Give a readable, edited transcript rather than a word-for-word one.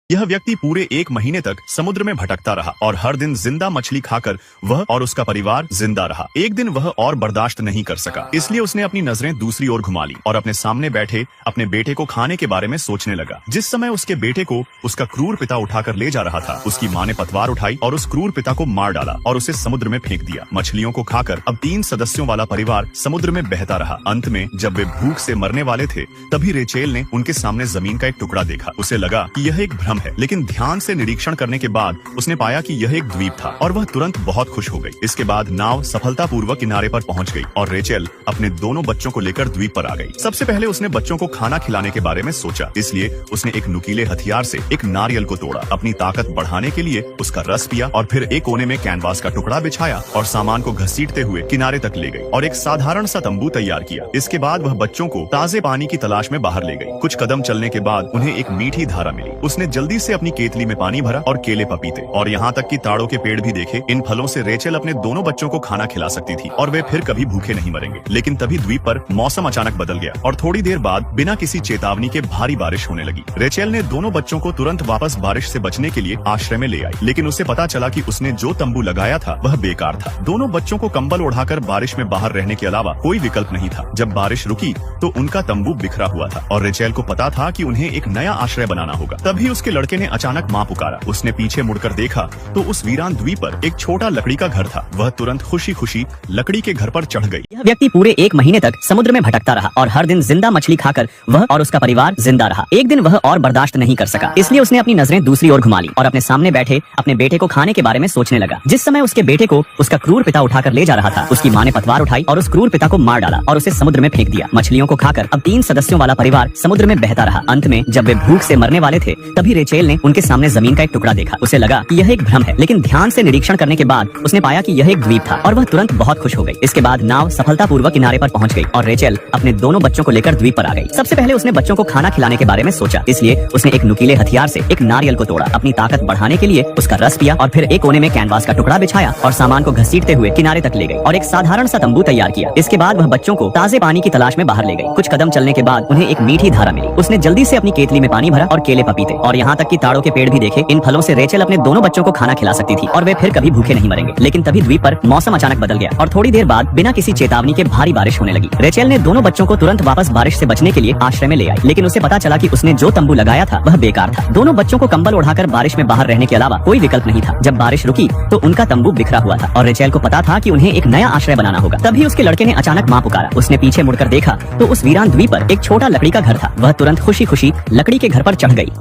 यह व्यक्ति पूरे 1 महीने तक समुद्र में भटकता रहा और हर दिन जिंदा मछली खाकर वह और उसका परिवार जिंदा रहा। एक दिन वह और बर्दाश्त नहीं कर सका, इसलिए उसने अपनी नजरें दूसरी ओर घुमा ली और अपने सामने बैठे अपने बेटे को खाने के बारे में सोचने लगा। जिस समय उसके बेटे को उसका क्रूर पिता उठाकर ले जा रहा था, उसकी माँ ने पतवार उठाई और उस क्रूर पिता को मार डाला और उसे समुद्र में फेंक दिया। मछलियों को खाकर अब 3 सदस्यों वाला परिवार समुद्र में बहता रहा। अंत में जब वे भूख से मरने वाले थे, तभी रेचेल ने उनके सामने जमीन का एक टुकड़ा देखा। उसे लगा कि यह एक भ्रम है, लेकिन ध्यान से निरीक्षण करने के बाद उसने पाया कि यह एक द्वीप था और वह तुरंत बहुत खुश हो गई। इसके बाद नाव सफलतापूर्वक किनारे पर पहुंच गई और रेचेल अपने दोनों बच्चों को लेकर द्वीप पर आ गई। सबसे पहले उसने बच्चों को खाना खिलाने के बारे में सोचा, इसलिए उसने एक नुकीले हथियार से एक नारियल को तोड़ा। अपनी ताकत बढ़ाने के लिए उसका रस पिया और फिर एक कोने में कैनवास का टुकड़ा बिछाया और सामान को घसीटते हुए किनारे तक ले गई और एक साधारण सा तंबू तैयार किया। इसके बाद वह बच्चों को ताजे पानी की तलाश में बाहर ले गई। कुछ कदम चलने के बाद उन्हें एक मीठी धारा मिली। उसने जल्दी से अपनी केतली में पानी भरा और केले, पपीते और यहाँ तक कि ताड़ों के पेड़ भी देखे। इन फलों से रेचेल अपने दोनों बच्चों को खाना खिला सकती थी और वे फिर कभी भूखे नहीं मरेंगे। लेकिन तभी द्वीप पर मौसम अचानक बदल गया और थोड़ी देर बाद बिना किसी चेतावनी के भारी बारिश होने लगी। रेचेल ने दोनों बच्चों को तुरंत वापस बारिश से बचने के लिए आश्रय में ले आई, लेकिन उसे पता चला कि उसने जो तंबू लगाया था वह बेकार था। दोनों बच्चों को कंबल ओढ़ाकर बारिश में बाहर रहने के अलावा कोई विकल्प नहीं था। जब बारिश रुकी तो उनका तंबू बिखरा हुआ था और रेचेल को पता था कि उन्हें एक नया आश्रय बनाना होगा। तभी उसके लड़के ने अचानक माँ पुकारा। उसने पीछे मुड़कर देखा तो उस वीरान द्वीप पर एक छोटा लकड़ी का घर था। वह तुरंत खुशी खुशी लकड़ी के घर पर चढ़ गई। यह व्यक्ति पूरे 1 महीने तक समुद्र में भटकता रहा और हर दिन जिंदा मछली खाकर वह और उसका परिवार जिंदा रहा। एक दिन वह और बर्दाश्त नहीं कर सका, इसलिए उसने अपनी नजरें दूसरी ओर घुमा ली और अपने सामने बैठे अपने बेटे को खाने के बारे में सोचने लगा। जिस समय उसके बेटे को उसका क्रूर पिता उठाकर ले जा रहा था, उसकी माँ ने पतवार उठाई और उस क्रूर पिता को मार डाला और उसे समुद्र में फेंक दिया। मछलियों को खाकर अब 3 सदस्यों वाला परिवार समुद्र में बहता रहा। अंत में जब वे भूख से मरने वाले थे, तभी रेचेल ने उनके सामने जमीन का एक टुकड़ा देखा। उसे लगा कि यह एक भ्रम है, लेकिन ध्यान से निरीक्षण करने के बाद उसने पाया कि यह एक द्वीप था और वह तुरंत बहुत खुश हो गई। इसके बाद नाव सफलतापूर्वक किनारे पर पहुंच गई और रेचेल अपने दोनों बच्चों को लेकर द्वीप पर आ गई। सबसे पहले उसने बच्चों को खाना खिलाने के बारे में सोचा, इसलिए उसने एक नुकीले हथियार से एक नारियल को तोड़ा। अपनी ताकत बढ़ाने के लिए उसका रस पिया और फिर एक कोने में कैनवास का टुकड़ा बिछाया और सामान को घसीटते हुए किनारे तक ले गई और एक साधारण सा तंबू तैयार किया। इसके बाद वह बच्चों को ताजे पानी की तलाश में बाहर ले गई। कुछ कदम चलने के बाद उन्हें एक मीठी धारा मिली। उसने जल्दी से अपनी केतली में पानी भरा और केले, पपीते और यहाँ तक कि ताड़ों के पेड़ भी देखे। इन फलों से रेचेल अपने दोनों बच्चों को खाना खिला सकती थी और वे फिर कभी भूखे नहीं मरेंगे। लेकिन तभी द्वीप पर मौसम अचानक बदल गया और थोड़ी देर बाद बिना किसी चेतावनी के भारी बारिश होने लगी। रेचेल ने दोनों बच्चों को तुरंत वापस बारिश से बचने के लिए आश्रय में ले आई, लेकिन उसे पता चला कि उसने जो तंबू लगाया था वह बेकार था। दोनों बच्चों को कंबल ओढ़ाकर बारिश में बाहर रहने के अलावा कोई विकल्प नहीं था। जब बारिश रुकी तो उनका तंबू बिखरा हुआ था और रेचेल को पता था कि उन्हें एक नया आश्रय बनाना होगा। तभी उसके लड़के ने अचानक माँ पुकारा। उसने पीछे मुड़कर देखा तो उस वीरान द्वीप पर एक छोटा लकड़ी का घर था। वह तुरंत खुशी खुशी लकड़ी के घर पर चढ़ गई।